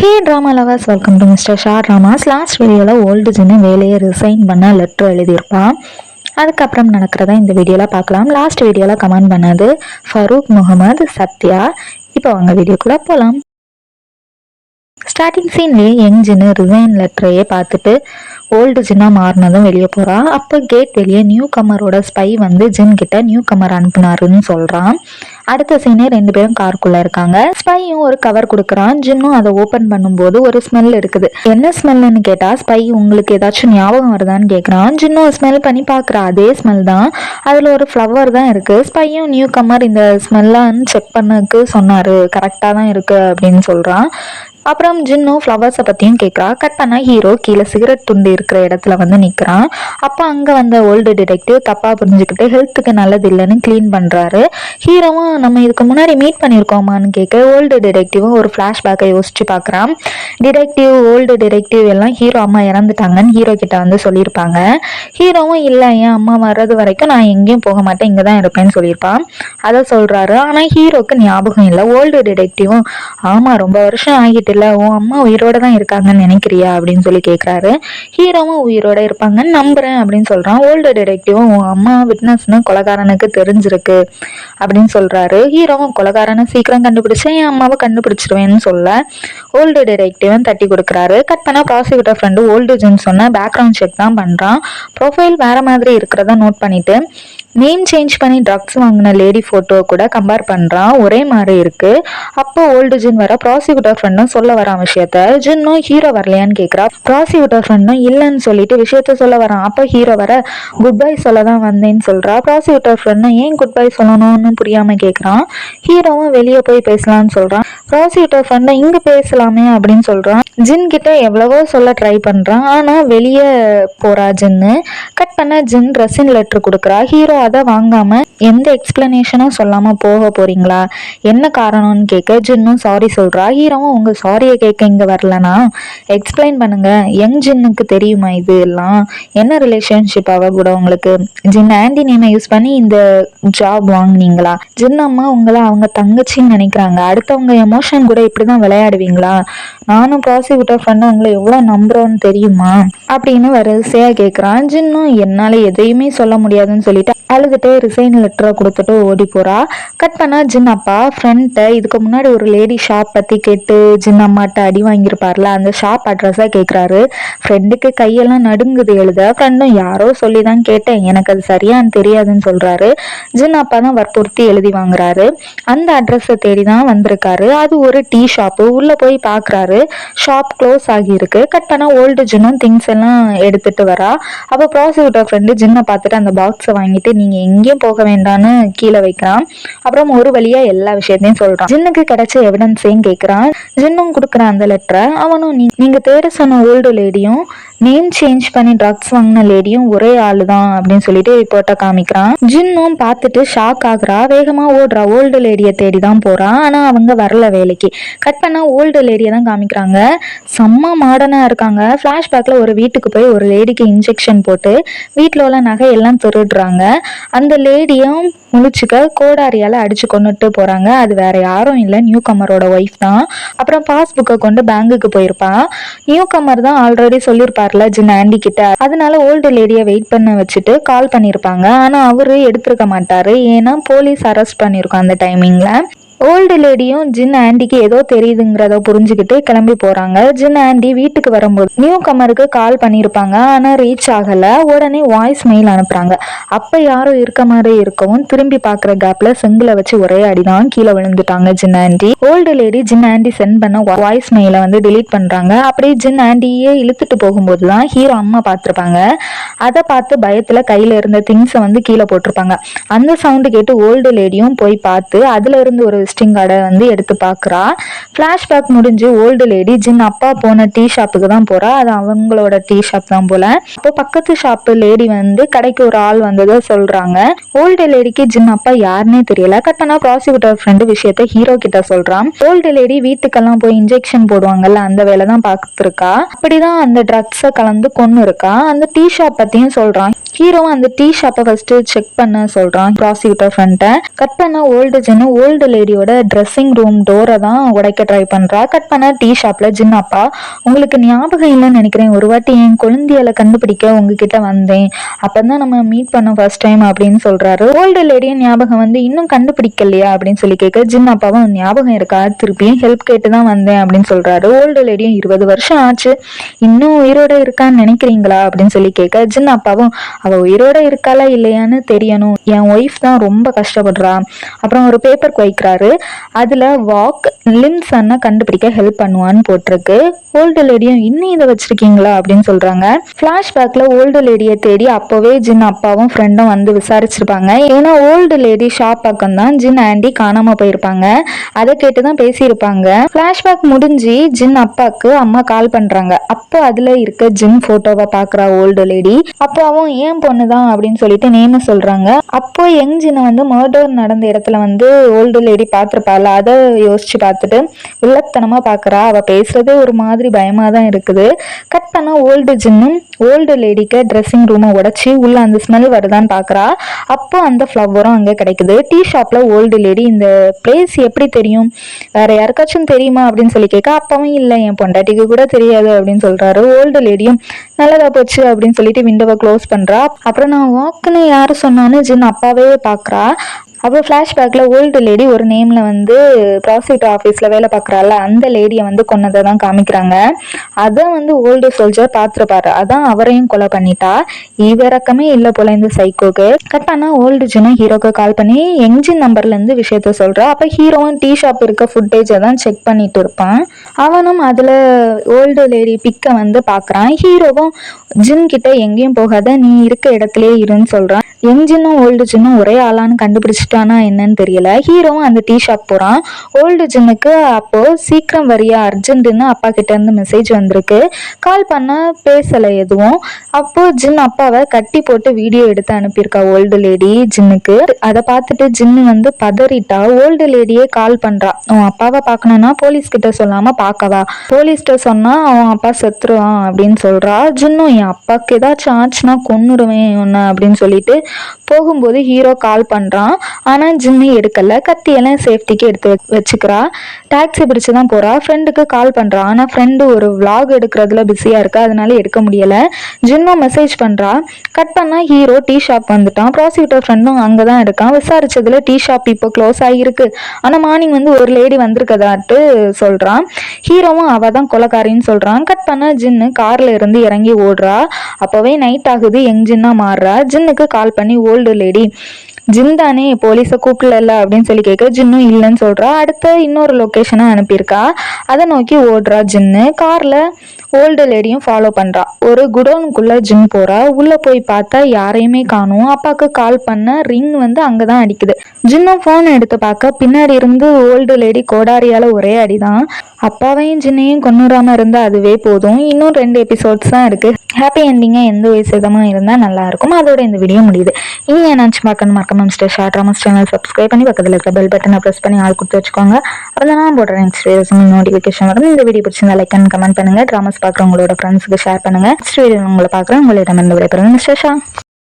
Hey drama lovers, welcome to mister Shah dramas. Last வீடியோவில் old ஜின்னு வேலையை resign பண்ண letter எழுதியிருப்பான். அதுக்கப்புறம் நடக்கிறத இந்த வீடியோவில் பார்க்கலாம். லாஸ்ட் வீடியோவில் கமெண்ட் பண்ணது ஃபரூக் முகமது சத்யா. இப்போ அவங்க வீடியோக்குள்ளே போகலாம். ஸ்டார்டிங் சீன்லேயே யங் ஜின்னு ரிசைன் லெட்டரையே பார்த்துட்டு ஓல்டு ஜின்னா மாறினதும் வெளியே போகிறான். அப்போ கேட் வெளியே நியூ கமரோட ஸ்பை வந்து ஜின் கிட்ட நியூ கமர் அனுப்புனாருன்னு சொல்கிறான். அடுத்த சீனே ரெண்டு பேரும் காருக்குள்ளே இருக்காங்க. ஸ்பையும் ஒரு கவர் கொடுக்குறான். ஜின்னும் அதை ஓப்பன் பண்ணும்போது ஒரு ஸ்மெல் இருக்குது. என்ன ஸ்மெல்னு கேட்டால் ஸ்பை உங்களுக்கு ஏதாச்சும் ஞாபகம் வருதான்னு கேட்குறான். ஜின்னும் ஸ்மெல் பண்ணி பார்க்குறா. அதே ஸ்மெல் தான், அதில் ஒரு ஃப்ளவர் தான் இருக்குது. ஸ்பையும் நியூ கமர் இந்த ஸ்மெல்லான்னு செக் பண்ணக்கு சொன்னார், கரெக்டாக தான் இருக்குது அப்படின்னு சொல்கிறான். அப்புறம் ஜின்னும் ஃப்ளவர்ஸை பற்றியும் கேட்குறா. கட் பண்ணால் ஹீரோ கீழே சிகரெட் துண்டு இருக்கிற இடத்துல வந்து நிற்கிறான். அப்போ அங்கே வந்த ஓல்டு டிடெக்டிவ் தப்பாக புரிஞ்சுக்கிட்டு ஹெல்த்துக்கு நல்லது இல்லைன்னு க்ளீன் பண்ணுறாரு. ஹீரோவும் நம்ம இதுக்கு முன்னாடி மீட் பண்ணியிருக்கோமான்னு கேட்க ஓல்டு டிடெக்டிவும் ஒரு ஃப்ளாஷ்பேக்கை யோசிச்சு பார்க்குறான். ஓல்டு டிடெக்டிவ் எல்லாம் ஹீரோ அம்மா இறந்துட்டாங்கன்னு ஹீரோ கிட்ட வந்து சொல்லியிருப்பாங்க. ஹீரோவும் இல்லை, என் அம்மா வர்றது வரைக்கும் நான் எங்கேயும் போக மாட்டேன், இங்கே தான் இருப்பேன்னு சொல்லியிருப்பான். அதை சொல்கிறாரு. ஆனால் ஹீரோக்கு ஞாபகம் இல்லை. ஓல்டு டிடெக்டிவும் ஆமாம், ரொம்ப வருஷம் ஆகிட்டு இல்லை, உன் அம்மா உயிரோட தான் இருக்காங்கன்னு நினைக்கிறியா அப்படின்னு சொல்லி கேட்குறாரு. ஹீரோவும் உயிரோட இருப்பாங்கன்னு நம்புறேன் அப்படின்னு சொல்றான். ஓல்டு டிடெக்டிவும் உன் அம்மா விட்னஸ்னு கொலைகாரனுக்கு தெரிஞ்சிருக்கு அப்படின்னு சொல்றாரு. ஹீரோவும் கொலைகாரனை சீக்கிரம் கண்டுபிடிச்சு என் அம்மாவை கண்டுபிடிச்சிருவேன்னு சொல்ல ஓல்டு டிடெக்டிவும் தட்டி கொடுக்குறாரு. கட் பண்ணா ப்ராசிக்யூட்டர் ஃப்ரெண்டு ஓல்டு ஜின் சொன்ன பேக்ரவுண்ட் செக் தான் பண்றான். ப்ரொஃபைல் வேற மாதிரி இருக்கிறத நோட் பண்ணிட்டு நேம் சேஞ்ச் பண்ணி ட்ரக்ஸ் வாங்கின லேடி ஃபோட்டோ கூட கம்பேர் பண்ணுறான். ஒரே மாதிரி இருக்கு. அப்போ ஓல்டு ஜின் வர ப்ராசிக்யூட்டர் ஃப்ரெண்டும் சொல்ல வரான் விஷயத்த. ஜின்னும் ஹீரோ வரலையான்னு கேட்குறா. ப்ராசிக்யூட்டர் ஃப்ரெண்டும் இல்லைன்னு சொல்லிட்டு விஷயத்த சொல்ல வரான். அப்போ ஹீரோ வர குட் பை சொல்ல தான் வந்தேன்னு சொல்றா. ப்ராசிக்யூட்டர் ஃப்ரெண்டும் ஏன் குட் பை சொல்லணும்னு புரியாம கேட்குறான். ஹீரோவும் வெளியே போய் பேசலாம்னு சொல்றான். ப்ராசிக்யூட்டர் ஃப்ரெண்டும் இங்க பேசலாமே அப்படின்னு சொல்றான். ஜின் கிட்ட எவ்வளவோ சொல்ல ட்ரை பண்றான், ஆனா வெளியே போறா ஜின்னு. கட் பண்ண ஜின் ரெசின் லெட்டர் கொடுக்குறா. ஹீரோ அதை வாங்காம எந்த எக்ஸ்பிளனேஷனும் சொல்லாம போக போறீங்களா, என்ன காரணம்னு கேட்க ஜின்னும் சாரி சொல்றா. ஹீரோவும் உங்க சாரியை கேட்க இங்க வரலனா எக்ஸ்பிளைன் பண்ணுங்க, யங் ஜின்னுக்கு தெரியுமா இது எல்லாம், என்ன ரிலேஷன்ஷிப் அவ கூட உங்களுக்கு, ஜின் ஆண்டி நேமை யூஸ் பண்ணி இந்த ஜாப் வாங்கினீங்களா, ஜின் அம்மா உங்களை அவங்க தங்கச்சின்னு நினைக்கிறாங்க, அடுத்தவங்க எமோஷன் கூட இப்படிதான் விளையாடுவீங்களா, நானும் ப்ராசிக்யூட்டர் ஃப்ரெண்டும் உங்களை எவ்வளோ நம்புறோன்னு தெரியுமா அப்படின்னு வரிசையா கேட்குறான். ஜின்னும் என்னால் எதையுமே சொல்ல முடியாதுன்னு சொல்லிட்டு அழுதுட்டு ரிசைன் லெட்டரை கொடுத்துட்டு ஓடி போறா. கட் பண்ணா ஜின் அப்பா ஃப்ரெண்ட்டை இதுக்கு முன்னாடி ஒரு லேடி ஷாப் பற்றி கேட்டு ஜின் அம்மாட்ட அடி வாங்கியிருப்பார்ல, அந்த ஷாப் அட்ரஸாக கேட்குறாரு. ஃப்ரெண்டுக்கு கையெல்லாம் நடுங்குது எழுத. ஃப்ரெண்டும் யாரோ சொல்லி தான் கேட்டேன், எனக்கு அது சரியான்னு தெரியாதுன்னு சொல்கிறாரு. ஜின் அப்பா தான் வற்புறுத்தி எழுதி வாங்குறாரு. அந்த அட்ரஸை தேடி தான் வந்திருக்காரு. அது ஒரு டீ ஷாப்பு. உள்ளே போய் பார்க்குறாரு, ஷாப் க்ளோஸ் ஆகியிருக்கு. கட் பண்ணா ஓல்டு ஜின்னும் திங்ஸ் எல்லாம் எடுத்துட்டு வரா. அப்போ ப்ராசிக்யூட்டர் ஃப்ரெண்டு ஜின்னை பார்த்துட்டு அந்த பாக்ஸை வாங்கிட்டு நீங்க எங்கேயும் போக வேண்டாம்னு கீழே வைக்கிறான். அப்புறம் ஒரு வழியா எல்லா விஷயத்தையும் சொல்றான். ஜின்னுக்கு கிடைச்ச எவிடன்ஸையும் கேட்கிறான். ஜின்னும் கொடுக்குறான் அந்த லெட்டரை. அவனும் நீங்க தேட சொன்ன ஓல்டு லேடியும் நேம் சேஞ்ச் பண்ணி ட்ரக்ஸ் வாங்கின லேடியும் ஒரே ஆளு தான் அப்படின்னு சொல்லிட்டு ரிப்போர்ட்டை காமிக்கிறான். ஜின்னும் பார்த்துட்டு ஷாக் ஆகுறா. வேகமா ஓடுறா. ஓல்டு லேடியை தேடி தான் போறான். ஆனா அவங்க வரல வேலைக்கு. கட் பண்ணா ஓல்டு லேடியை தான் காமிக்கிறாங்க. செம்ம மாடர்னா இருக்காங்க. ஃபிளாஷ்பேக்ல ஒரு வீட்டுக்கு போய் ஒரு லேடிக்கு இன்ஜெக்ஷன் போட்டு வீட்டில் உள்ள நகை எல்லாம் திருடுறாங்க. அந்த லேடியும் முழிச்சுக்க கோடாரியால அடிச்சு கொண்டுட்டு போறாங்க. அது வேற யாரும் இல்லை, நியூ கமரோட ஒய்ஃப் தான். அப்புறம் பாஸ்புக்கை கொண்டு பேங்குக்கு போயிருப்பான். நியூ கமர் தான் ஆல்ரெடி சொல்லியிருப்பார்ல ஜின் ஆண்டி கிட்ட, அதனால ஓல்டு லேடியை வெயிட் பண்ண வச்சுட்டு கால் பண்ணியிருப்பாங்க. ஆனா அவரு எடுத்திருக்க மாட்டாரு, ஏன்னா போலீஸ் அரெஸ்ட் பண்ணியிருக்கோம் அந்த டைமிங்ல. ஓல்டு லேடியும் ஜின் ஆண்டிக்கு ஏதோ தெரியுதுங்கிறத புரிஞ்சுக்கிட்டு கிளம்பி போறாங்க. ஜின் ஆண்டி வீட்டுக்கு வரும்போது நியூ கமருக்கு கால் பண்ணியிருப்பாங்க, ஆனா ரீச் ஆகல. உடனே வாய்ஸ் மெயில் அனுப்புறாங்க. அப்ப யாரும் இருக்க மாதிரி இருக்கவும் திரும்பி பாக்குற கேப்ல செங்கில வச்சு ஒரே அடிதான் கீழே விழுந்துட்டாங்க ஜின் ஆண்டி. ஓல்டு லேடி ஜின் ஆண்டி சென்ட் பண்ண வாய்ஸ் மெயிலை வந்து டிலீட் பண்றாங்க. அப்படியே ஜின் ஆண்டியே இழுத்துட்டு போகும்போதுதான் ஹீரோ அம்மா பார்த்திருப்பாங்க. அதை பார்த்து பயத்துல கையில இருந்த திங்ஸை வந்து கீழே போட்டிருப்பாங்க. அந்த சவுண்டு கேட்டு ஓல்டு லேடியும் போய் பார்த்து அதுல இருந்து ஒரு விசிட்டிங் கார்டை வந்து எடுத்து பார்க்குறா. ஃப்ளாஷ்பேக் முடிஞ்சு ஓல்டு லேடி ஜின் அப்பா போன டீ ஷாப்புக்கு தான் போறா. அது அவங்களோட டீ ஷாப் தான் போல. அப்போ பக்கத்து ஷாப்பு லேடி வந்து கடைக்கு ஒரு ஆள் வந்ததை சொல்றாங்க. ஓல்டு லேடிக்கு ஜின் அப்பா யாருன்னே தெரியல. கட்டனா ப்ராசிக்யூட்டர் ஃப்ரெண்டு விஷயத்த ஹீரோ கிட்ட சொல்றான். ஓல்டு லேடி வீட்டுக்கெல்லாம் போய் இன்ஜெக்ஷன் போடுவாங்கல்ல, அந்த வேலை தான் பார்த்துருக்கா. அப்படிதான் அந்த ட்ரக்ஸை கலந்து கொண்டு இருக்கா. அந்த டீ ஷாப் பத்தியும் சொல்றான். ஹீரோவும் அந்த டீ ஷாப்பை ஃபர்ஸ்ட் செக் பண்ண சொல்றான் ப்ராசிக்யூட்டர் ஃப்ரெண்ட்டை. கட் பண்ண ஓல்டு ஜின்னு ஓல்டு லேடி லேடியோட ட்ரெஸ்ஸிங் ரூம் டோரை தான் உடைக்க ட்ரை பண்ணுறா. கட் பண்ண டீ ஷாப்பில் ஜின் அப்பா, உங்களுக்கு ஞாபகம் இல்லைன்னு நினைக்கிறேன், ஒரு வாட்டி என் குழந்தையால கண்டுபிடிக்க உங்ககிட்ட வந்தேன், அப்போ தான் நம்ம மீட் பண்ணோம் ஃபர்ஸ்ட் டைம் அப்படின்னு சொல்கிறாரு. ஓல்டு லேடியும் ஞாபகம் வந்து இன்னும் கண்டுபிடிக்கலையா அப்படின்னு சொல்லி கேட்க ஜின் அப்பாவும் ஞாபகம் இருக்கா, திருப்பியும் ஹெல்ப் கேட்டு தான் வந்தேன் அப்படின்னு சொல்கிறாரு. ஓல்டு லேடியும் 20 வருஷம் ஆச்சு, இன்னும் உயிரோட இருக்கான்னு நினைக்கிறீங்களா அப்படின்னு சொல்லி கேட்க ஜின் அப்பாவும், அவள் உயிரோட இருக்காளா இல்லையான்னு தெரியணும், என் ஒய்ஃப் தான் ரொம்ப கஷ்டப்படுறா. அப்புறம் ஒரு பேப்பர் வைக்கிறாரு, அதில் வாக் லிம்ஸனை கண்டுபிடிக்க ஹெல்ப் பண்ணுவான்னு போட்டிருக்கு. ஓல்டு லேடியும் இன்னும் இதை வச்சிருக்கீங்களா அப்படின்னு சொல்றாங்க. ஃபிளாஷ்பேக்ல ஓல்டு லேடியை தேடி அப்போவே ஜின் அப்பாவும் ஃப்ரெண்டும் வந்து விசாரிச்சிருப்பாங்க. ஏன்னா ஓல்டு லேடி ஷாப் பக்கம் தான் ஜின் ஆண்டி காணாம போயிருப்பாங்க, அதை கேட்டுதான் பேசியிருப்பாங்க. ஃபிளாஷ்பேக் முடிஞ்சு ஜின் அப்பாக்கு அம்மா கால் பண்றாங்க. அப்போ அதுல இருக்க ஜின் போட்டோவை பாக்குறா ஓல்டு லேடி. அப்போ அவன் ஏன் பொண்ணுதான் அப்படின்னு சொல்லிட்டு நேம சொல்றாங்க. அப்போ யங் ஜின்னை வந்து மர்டர் நடந்த இடத்துல வந்து ஓல்டு லேடி பார்த்துருப்பாள், அதை யோசிச்சு பார்த்துட்டு வில்லத்தனமா பாக்குறா. அவ பேசுறதே ஒரு மாதிரி பயமா தான் இருக்குது. கட் பண்ண ஓல்டு ஜின்னும் ஓல்டு லேடிக்கு ட்ரெஸ்ஸிங் ரூமை உடைச்சி உள்ள அந்த ஸ்மெல் வருதான்னு பாக்குறா. அப்போ அந்த ஃப்ளவரும் அங்க கிடைக்குது. டீ ஷாப்ல ஓல்டு லேடி, இந்த பிளேஸ் எப்படி தெரியும், வேற யாருக்காச்சும் தெரியுமா அப்படின்னு சொல்லி கேட்க அப்பவும் இல்லை, என் பொண்டாட்டிக்கு கூட தெரியாது அப்படின்னு சொல்றாரு. ஓல்டு லேடியும் நல்லதா போச்சு அப்படின்னு சொல்லிட்டு விண்டோவை க்ளோஸ் பண்றா. அப்புறம் நான் வாக்குன்னு யாரு சொன்னான்னு ஜின் அப்பாவே பாக்குறா. அப்போ ஃப்ளாஷ்பேக்கில் ஓல்டு லேடி ஒரு நேமில் வந்து ப்ராசிக்யூட்டர் ஆஃபீஸில் வேலை பார்க்குறாள், அந்த லேடியை வந்து கொன்னதை தான் காமிக்கிறாங்க. அதை வந்து ஓல்டு சோல்ஜர் பார்த்துருப்பாரு, அதான் அவரையும் கொலை பண்ணிட்டா. இவரக்கமே இல்லை போல இந்த சைக்கோக்கு. கட் ஆனால் ஓல்டு ஜினும் ஹீரோக்கு கால் பண்ணி என்ஜின் நம்பர்லேருந்து விஷயத்த சொல்கிறா. அப்போ ஹீரோவும் டீ ஷாப் இருக்க ஃபுட்டேஜை தான் செக் பண்ணிட்டு இருப்பான். அவனும் அதில் ஓல்டு லேடி பிக்கை வந்து பார்க்குறான். ஹீரோவும் ஜின் கிட்ட எங்கேயும் போகாத, நீ இருக்க இடத்துலயே இருன்னு சொல்கிறான். என்ஜினும் ஓல்டு ஜின்னும் ஒரே ஆளான்னு கண்டுபிடிச்சிட்டானா என்னன்னு தெரியல. ஹீரோவும் அந்த டீ ஷாப் போறான். ஓல்டு ஜின்னுக்கு அப்போ சீக்கிரம் வரியா அர்ஜென்ட்னு அப்பா கிட்ட இருந்து மெசேஜ் வந்திருக்கு. கால் பண்ண பேசல எதுவும். அப்போ ஜின் அப்பாவை கட்டி போட்டு வீடியோ எடுத்து அனுப்பியிருக்கா ஓல்டு லேடி ஜின்னுக்கு. அதை பார்த்துட்டு ஜின்னு வந்து பதறிட்டா. ஓல்டு லேடியே கால் பண்றா, அவன் அப்பாவை பார்க்கணும்னா போலீஸ் கிட்ட சொல்லாம பார்க்கவா, போலீஸ்கிட்ட சொன்னா அவன் அப்பா செத்துருவான் அப்படின்னு சொல்றா. ஜின்னும் என் அப்பாவுக்கு ஏதாச்சும் ஆச்சுன்னா கொன்னுடுவேன் ஒன்னு அப்படின்னு சொல்லிட்டு போகும்போது ஹீரோ கால் பண்றான். ஆனா ஜின்னு எடுக்கல. கத்தியெல்லாம் சேஃப்டிக்கு எடுத்து வச்சுக்கிறா. டாக்ஸி பிடிச்சு தான் போறா. ஃப்ரெண்டுக்கு கால் பண்றா. ஆனா ஃப்ரெண்டு ஒரு விளாக் எடுக்கிறதுல பிஸியா இருக்கா, அதனால எடுக்க முடியல. ஜின்னும் மெசேஜ் பண்றா. கட் பண்ணா ஹீரோ டீ ஷாப் வந்துட்டான். ப்ராசிக்யூட்டர் ஃப்ரெண்டும் அங்கதான் இருக்கான். விசாரிச்சதுல டீ ஷாப் இப்போ க்ளோஸ் ஆகிருக்கு, ஆனா மார்னிங் வந்து ஒரு லேடி வந்திருக்கதாட்டு சொல்றான். ஹீரோவும் அவ தான் கொலைக்காரின்னு சொல்றான். கட் பண்ணா ஜின்னு கார்ல இருந்து இறங்கி ஓடுறா. அப்பவே நைட் ஆகுது. யங் ஜின்னா மாறுறா. ஜின்னுக்கு கால் பண்ணி ஓல்டு லேடி, ஜின் தானே, போலீஸை கூப்பிடல அப்படின்னு சொல்லி கேட்க ஜின்னும் இல்லைன்னு சொல்றா. அடுத்த இன்னொரு லொக்கேஷனை அனுப்பியிருக்கா, அதை நோக்கி ஓடுறா. ஜின்னு கார்ல ஓல்டு லேடியும் ஃபாலோ பண்றா. ஒரு குடோனுக்குள்ள ஜின் போறா. உள்ள போய் பார்த்தா யாரையுமே காணும். அப்பாவுக்கு கால் பண்ண ரிங் வந்து அங்கதான் அடிக்குது. ஜின்னும் போன் எடுத்து பார்க்க பின்னாடி இருந்து ஓல்டு லேடி கோடாரியால ஒரே அடிதான். அப்பாவையும் ஜின்னையும் கொன்னுறாம இருந்தா அதுவே போதும். இன்னும் 2 எபிசோட்ஸ் தான் இருக்கு. ஹாப்பி எண்டிங்கா எந்த விசேதமா இருந்தா நல்லா இருக்கும். அதோட இந்த வீடியோ முடியுது. இனி என்னாச்சு பார்க்கணும் மறக்காம mister short dramas channel subscribe பண்ணி பக்கத்தில் இருக்க பெல் பட்டனை ப்ரெஸ் பண்ணி ஆள் கொடுத்து வச்சுக்கோங்க. அப்போ நான் போடுற நெக்ஸ்ட் வீடியோஸ் நோட்டிஃபிகேஷன் வரும். இந்த வீடியோ பிடிச்சிருந்தா லைக் அண்ட் கமெண்ட் பண்ணுங்க. ட்ராமாஸ் பார்க்குறவங்களோட ஃப்ரெண்ட்ஸுக்கு ஷேர் பண்ணுங்க. நெக்ஸ்ட் வீடியோ உங்களை பார்க்குறேன். உங்களிடம் இருந்து விடைபெறுங்க மிஸ்டர் ஷா.